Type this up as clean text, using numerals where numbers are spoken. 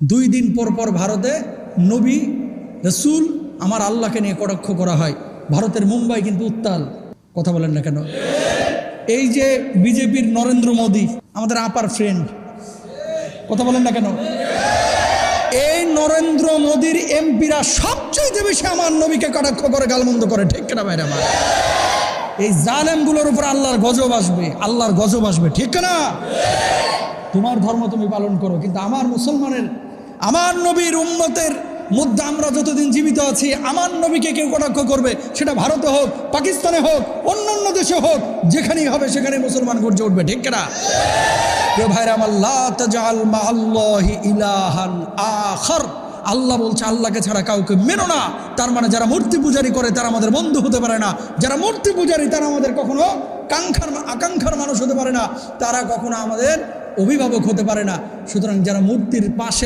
2 দিন পর পর ভারতে নবী রসুল আমার আল্লাহকে নিয়ে কটাক্ষ করা হয়। ভারতের মুম্বাই কিন্তু উত্তাল, কথা বলেন না কেন? এই যে বিজেপির নরেন্দ্র মোদী আমাদের আপার ফ্রেন্ড, কথা বলেন না কেন? এই নরেন্দ্র মোদীর এমপিরা সবচেয়ে বেশি আমার নবীকে কটাক্ষ করে, গালমন্দ করে, ঠিক কিনা ভাইরা আমার? এই জালেমগুলোর উপর আল্লাহর গজব আসবে, আল্লাহর গজব আসবে, ঠিক না? তোমার ধর্ম তুমি পালন করো, কিন্তু আমার মুসলমানের, আমার নবীর উম্মতের মধ্যে আমরা যতদিন জীবিত আছি, আমার নবীকে কেউ কটাক্ষ করবে, সেটা ভারতে হোক, পাকিস্তানে হোক, অন্যান্য দেশে হোক, যেখানেই হবে সেখানে মুসলমান গর্জে উঠবে, ঠিক না? প্রিয় ভাইরা আমার, লা তাজআল মাআল্লাহি ইলাহান আখার, আল্লাহ বলছে আল্লাহকে ছাড়া কাউকে মেনো না। তার মানে যারা মূর্তি পূজারি করে তারা আমাদের বন্ধু হতে পারে না, যারা মূর্তি পূজারি তারা আমাদের কখনো আকাঙ্ক্ষার মানুষ হতে পারে না, তারা কখনো আমাদের অভিভাবক হতে পারে না। সুতরাং যারা মূর্তির পাশে